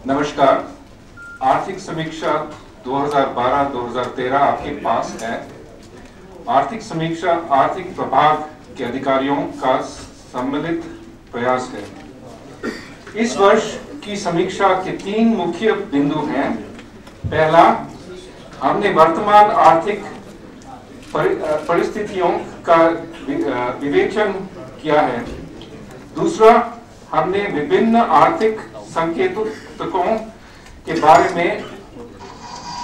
नमस्कार, आर्थिक समीक्षा 2012-2013 आपके पास है। आर्थिक समीक्षा आर्थिक प्रभाग के अधिकारियों का सम्मिलित प्रयास है। इस वर्ष की समीक्षा के 3 मुख्य बिंदु हैं। पहला, हमने वर्तमान आर्थिक परिस्थितियों का विवेचन किया है। दूसरा, हमने विभिन्न आर्थिक संकेतकों के बारे में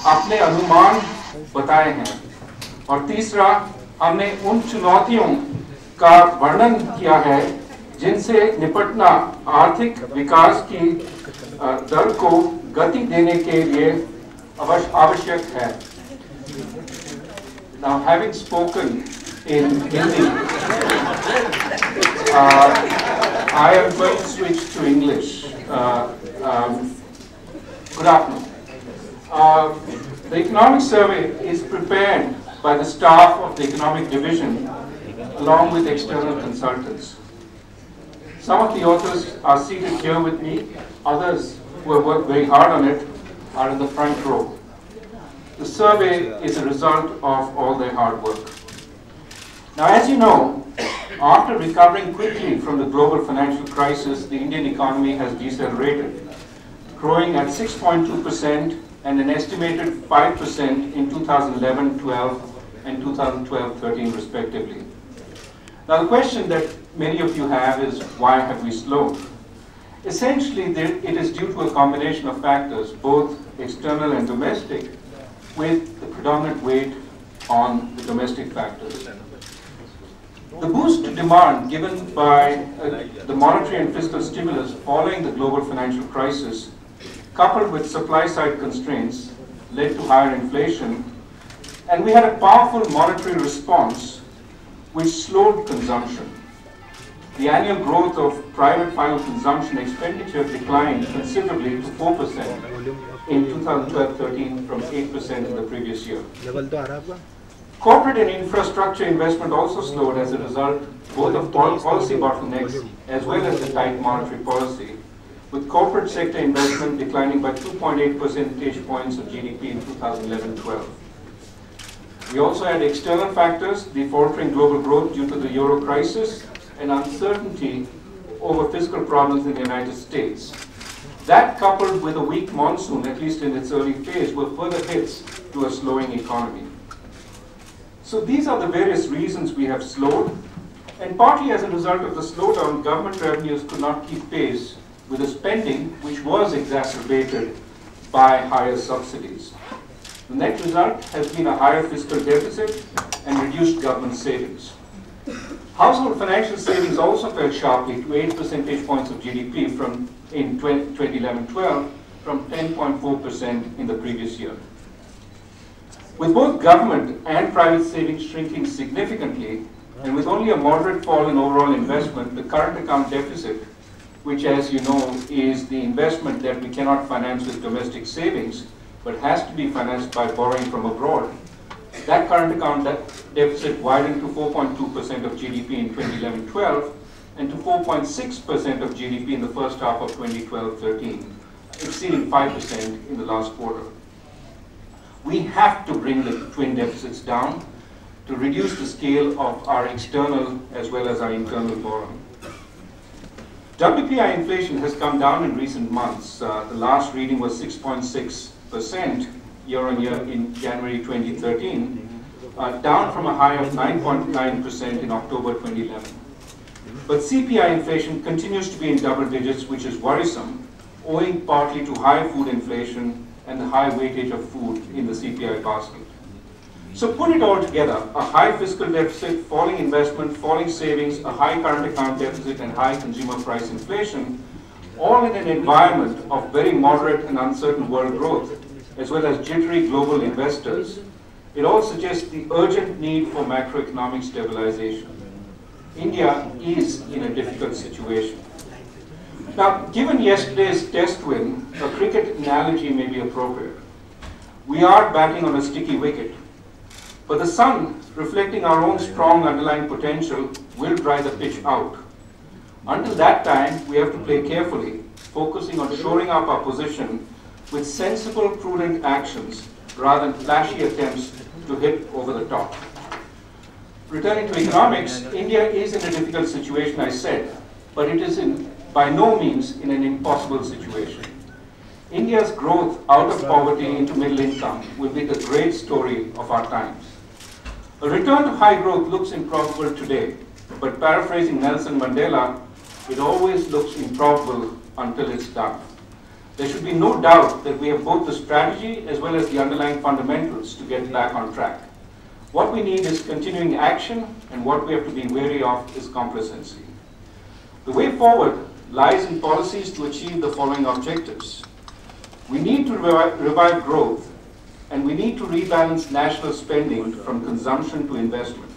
अपने अनुमान बताए हैं। और तीसरा, हमने उन चुनौतियों का वर्णन किया है जिनसे निपटना आर्थिक विकास की दर को गति देने के लिए आवश्यक है। Now, having spoken in Hindi, I am going to switch to English. Good afternoon. The economic survey is prepared by the staff of the economic division along with external consultants. Some of the authors are seated here with me. Others who have worked very hard on it are in the front row. The survey is a result of all their hard work. Now, as you know, after recovering quickly from the global financial crisis, the Indian economy has decelerated, growing at 6.2% and an estimated 5% in 2011-12 and 2012-13 respectively. Now, the question that many of you have is, why have we slowed? Essentially, it is due to a combination of factors, both external and domestic, with the predominant weight on the domestic factors. The boost to demand given by the monetary and fiscal stimulus following the global financial crisis, coupled with supply-side constraints, led to higher inflation, and we had a powerful monetary response which slowed consumption. The annual growth of private final consumption expenditure declined considerably to 4% in 2012-13 from 8% in the previous year. Corporate and infrastructure investment also slowed as a result both of policy bottlenecks as well as the tight monetary policy, with corporate sector investment declining by 2.8 percentage points of GDP in 2011-12. We also had external factors, the faltering global growth due to the euro crisis and uncertainty over fiscal problems in the United States. That, coupled with a weak monsoon, at least in its early phase, were further hits to a slowing economy. So these are the various reasons we have slowed, and partly as a result of the slowdown, government revenues could not keep pace with the spending, which was exacerbated by higher subsidies. The net result has been a higher fiscal deficit and reduced government savings. Household financial savings also fell sharply to 8 percentage points of GDP in 2011-12 from 10.4% in the previous year. With both government and private savings shrinking significantly, and with only a moderate fall in overall investment, the current account deficit, which, as you know, is the investment that we cannot finance with domestic savings, but has to be financed by borrowing from abroad, that current account deficit widened to 4.2% of GDP in 2011-12 and to 4.6% of GDP in the first half of 2012-13, exceeding 5% in the last quarter. We have to bring the twin deficits down to reduce the scale of our external as well as our internal borrowing. WPI inflation has come down in recent months. The last reading was 6.6% year-on-year in January 2013, down from a high of 9.9% in October 2011. But CPI inflation continues to be in double digits, which is worrisome, owing partly to high food inflation and the high weightage of food in the CPI basket. So put it all together, a high fiscal deficit, falling investment, falling savings, a high current account deficit, and high consumer price inflation, all in an environment of very moderate and uncertain world growth, as well as jittery global investors, it all suggests the urgent need for macroeconomic stabilization. India is in a difficult situation. Now, given yesterday's test win, a cricket analogy may be appropriate. We are batting on a sticky wicket, but the sun, reflecting our own strong underlying potential, will dry the pitch out. Until that time, we have to play carefully, focusing on shoring up our position with sensible, prudent actions rather than flashy attempts to hit over the top. Returning to economics, India is in a difficult situation, I said, but it is by no means in an impossible situation. India's growth out of poverty into middle income will be the great story of our times. A return to high growth looks improbable today, but paraphrasing Nelson Mandela, it always looks improbable until it's done. There should be no doubt that we have both the strategy as well as the underlying fundamentals to get back on track. What we need is continuing action, and what we have to be wary of is complacency. The way forward lies in policies to achieve the following objectives. We need to revive growth, and we need to rebalance national spending from consumption to investment.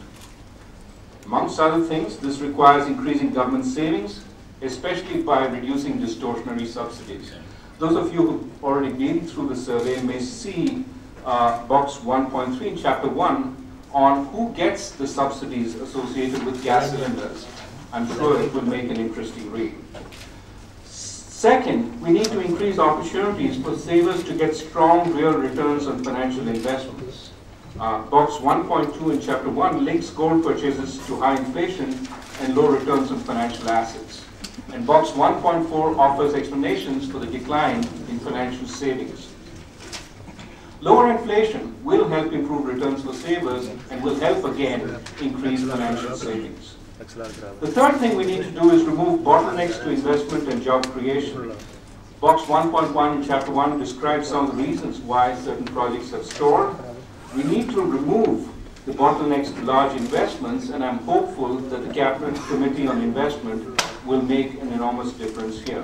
Amongst other things, this requires increasing government savings, especially by reducing distortionary subsidies. Those of you who've already been through the survey may see box 1.3 in chapter 1 on who gets the subsidies associated with gas cylinders. I'm sure it will make an interesting read. Second, we need to increase opportunities for savers to get strong real returns on financial investments. Box 1.2 in chapter 1 links gold purchases to high inflation and low returns on financial assets. And box 1.4 offers explanations for the decline in financial savings. Lower inflation will help improve returns for savers and will help again increase financial savings. The third thing we need to do is remove bottlenecks to investment and job creation. Box 1.1 in chapter 1 describes some of the reasons why certain projects have stalled. We need to remove the bottlenecks to large investments, and I'm hopeful that the Cabinet Committee on Investment will make an enormous difference here.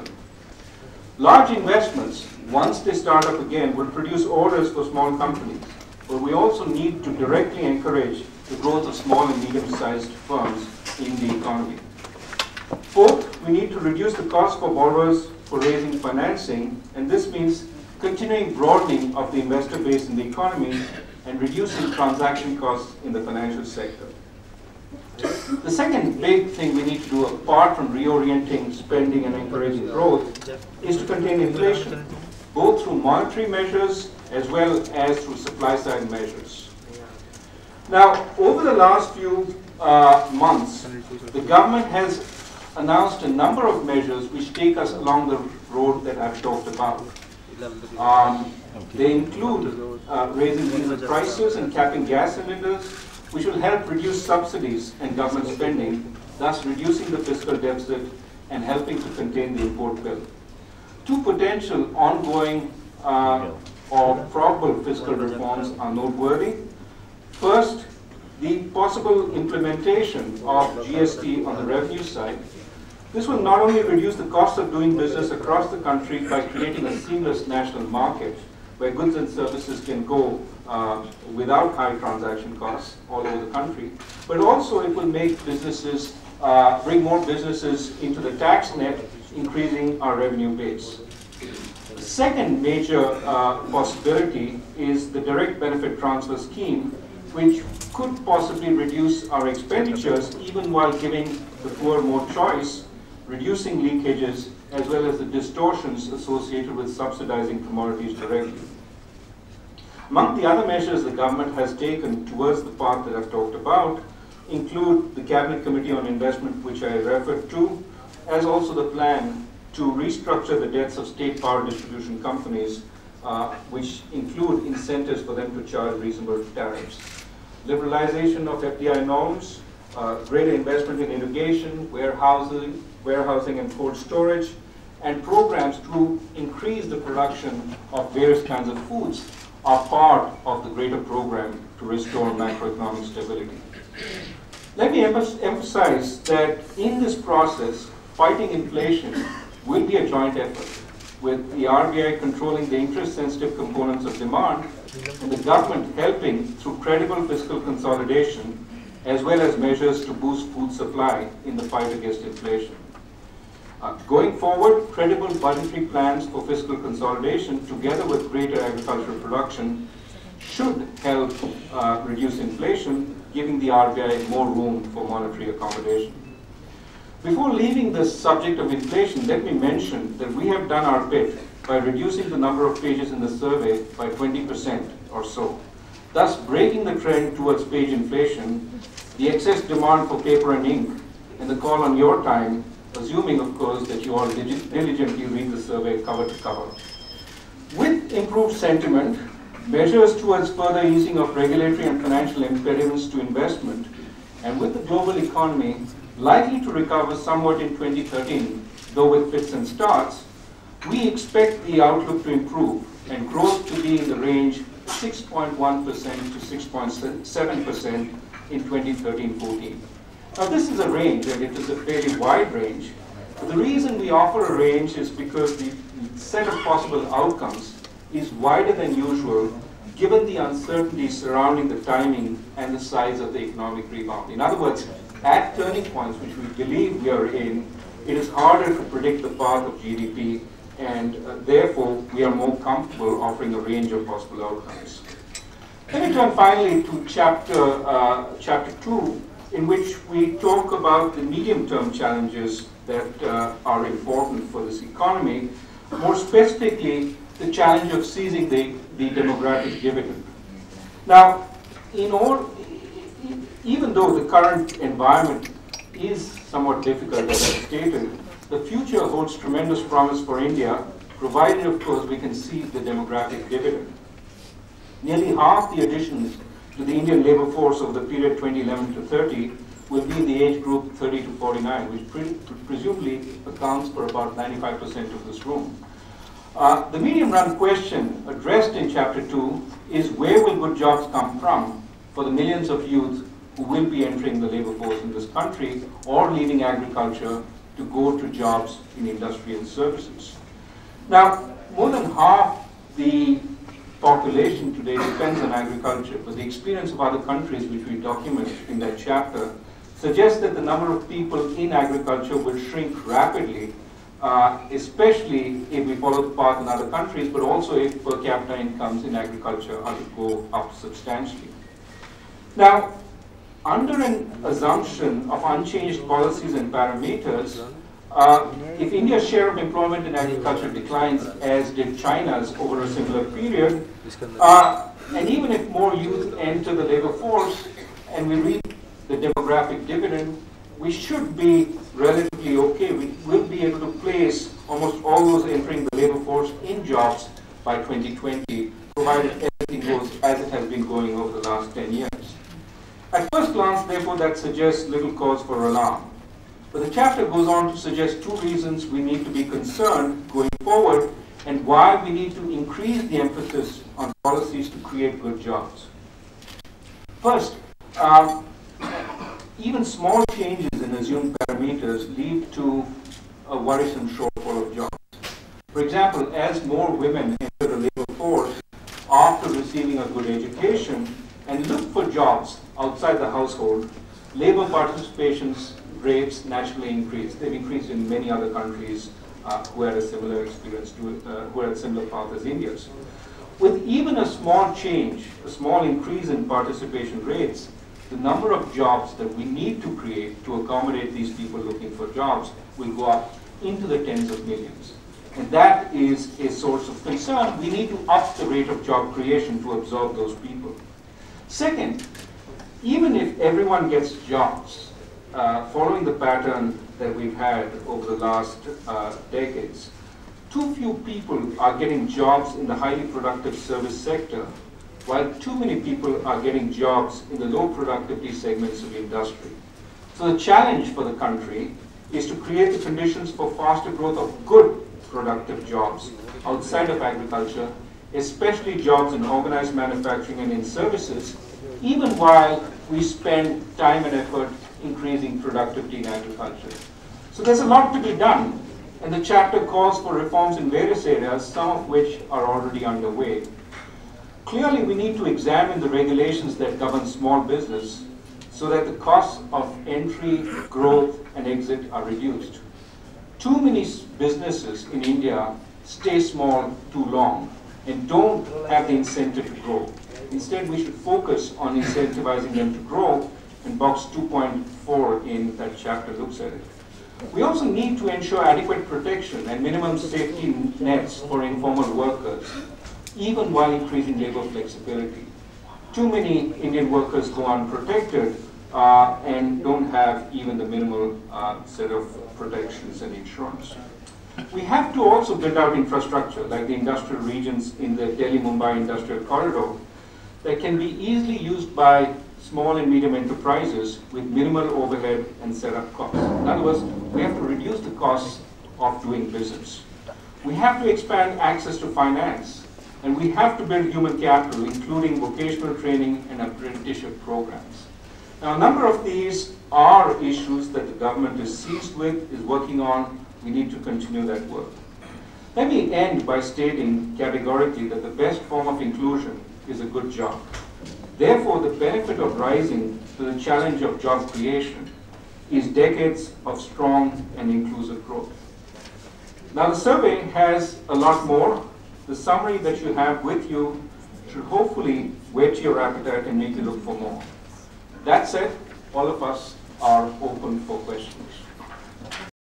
Large investments, once they start up again, will produce orders for small companies, but we also need to directly encourage the growth of small and medium-sized firms in the economy. Fourth, we need to reduce the cost for borrowers for raising financing, and this means continuing broadening of the investor base in the economy and reducing transaction costs in the financial sector. The second big thing we need to do, apart from reorienting spending and encouraging growth, is to contain inflation, both through monetary measures as well as through supply-side measures. Now, over the last few months, the government has announced a number of measures which take us along the road that I've talked about. They include raising diesel prices and capping gas cylinders, which will help reduce subsidies and government spending, thus reducing the fiscal deficit and helping to contain the import bill. Two potential ongoing or probable fiscal reforms are noteworthy. First, the possible implementation of GST on the revenue side. This will not only reduce the cost of doing business across the country by creating a seamless national market where goods and services can go without high transaction costs all over the country, but also it will make businesses, bring more businesses into the tax net, increasing our revenue base. The second major possibility is the direct benefit transfer scheme, which could possibly reduce our expenditures even while giving the poor more choice, reducing leakages, as well as the distortions associated with subsidizing commodities directly. Among the other measures the government has taken towards the path that I've talked about include the Cabinet Committee on Investment, which I referred to, as also the plan to restructure the debts of state power distribution companies, which include incentives for them to charge reasonable tariffs. Liberalization of FDI norms, greater investment in education, warehousing and cold storage, and programs to increase the production of various kinds of foods are part of the greater program to restore macroeconomic stability. Let me emphasize that in this process, fighting inflation will be a joint effort, with the RBI controlling the interest-sensitive components of demand and the government helping through credible fiscal consolidation as well as measures to boost food supply in the fight against inflation. Going forward, credible budgetary plans for fiscal consolidation together with greater agricultural production should help reduce inflation, giving the RBI more room for monetary accommodation. Before leaving the subject of inflation, let me mention that we have done our bit by reducing the number of pages in the survey by 20% or so, thus breaking the trend towards page inflation, the excess demand for paper and ink, and the call on your time, assuming, of course, that you all diligently read the survey cover to cover. With improved sentiment, measures towards further easing of regulatory and financial impediments to investment, and with the global economy likely to recover somewhat in 2013, though with fits and starts, we expect the outlook to improve and growth to be in the range 6.1% to 6.7% in 2013-14. Now this is a range, and it is a fairly wide range. But the reason we offer a range is because the set of possible outcomes is wider than usual given the uncertainty surrounding the timing and the size of the economic rebound. In other words, at turning points which we believe we are in, it is harder to predict the path of GDP, and therefore we are more comfortable offering a range of possible outcomes. Let me turn finally to chapter 2, in which we talk about the medium-term challenges that are important for this economy, more specifically the challenge of seizing the demographic dividend. Now, even though the current environment is somewhat difficult, as I stated, the future holds tremendous promise for India, provided, of course, we can seize the demographic dividend. Nearly half the additions to the Indian labor force over the period 2011 to 30 will be in the age group 30 to 49, which presumably accounts for about 95% of this room. The medium-run question addressed in Chapter 2 is where will good jobs come from for the millions of youth who will be entering the labor force in this country or leaving agriculture to go to jobs in industry and services. Now, more than half the population today depends on agriculture, but the experience of other countries which we document in that chapter suggests that the number of people in agriculture will shrink rapidly, especially if we follow the path in other countries, but also if per capita incomes in agriculture are to go up substantially. Now, under an assumption of unchanged policies and parameters, if India's share of employment in agriculture declines, as did China's over a similar period, and even if more youth enter the labor force and we reach the demographic dividend, we should be relatively okay. We will be able to place almost all those entering the labor force in jobs by 2020, provided everything goes as it has been going over the last 10 years. At first glance, therefore, that suggests little cause for alarm. But the chapter goes on to suggest two reasons we need to be concerned going forward and why we need to increase the emphasis on policies to create good jobs. First, even small changes in assumed parameters lead to a worrisome shortfall of jobs. For example, as more women enter the labor force after receiving a good education and look for jobs outside the household, labor participation rates naturally increase. They've increased in many other countries who had a similar experience, who had a similar path as India's. With even a small change, a small increase in participation rates, the number of jobs that we need to create to accommodate these people looking for jobs will go up into the tens of millions. And that is a source of concern. We need to up the rate of job creation to absorb those people. Second, even if everyone gets jobs, following the pattern that we've had over the last decades, too few people are getting jobs in the highly productive service sector, while too many people are getting jobs in the low productivity segments of industry. So the challenge for the country is to create the conditions for faster growth of good productive jobs outside of agriculture, especially jobs in organized manufacturing and in services, even while we spend time and effort increasing productivity in agriculture. So there's a lot to be done, and the chapter calls for reforms in various areas, some of which are already underway. Clearly, we need to examine the regulations that govern small business so that the costs of entry, growth, and exit are reduced. Too many businesses in India stay small too long and don't have the incentive to grow. Instead, we should focus on incentivizing them to grow, and box 2.4 in that chapter looks at it. We also need to ensure adequate protection and minimum safety nets for informal workers, even while increasing labor flexibility. Too many Indian workers go unprotected and don't have even the minimal set of protections and insurance. We have to also build out infrastructure like the industrial regions in the Delhi-Mumbai industrial corridor that can be easily used by small and medium enterprises with minimal overhead and setup costs. In other words, we have to reduce the costs of doing business. We have to expand access to finance, and we have to build human capital, including vocational training and apprenticeship programs. Now, a number of these are issues that the government is seized with, is working on. We need to continue that work. Let me end by stating categorically that the best form of inclusion is a good job. Therefore, the benefit of rising to the challenge of job creation is decades of strong and inclusive growth. Now, the survey has a lot more. The summary that you have with you should hopefully whet your appetite and make you look for more. That said, all of us are open for questions.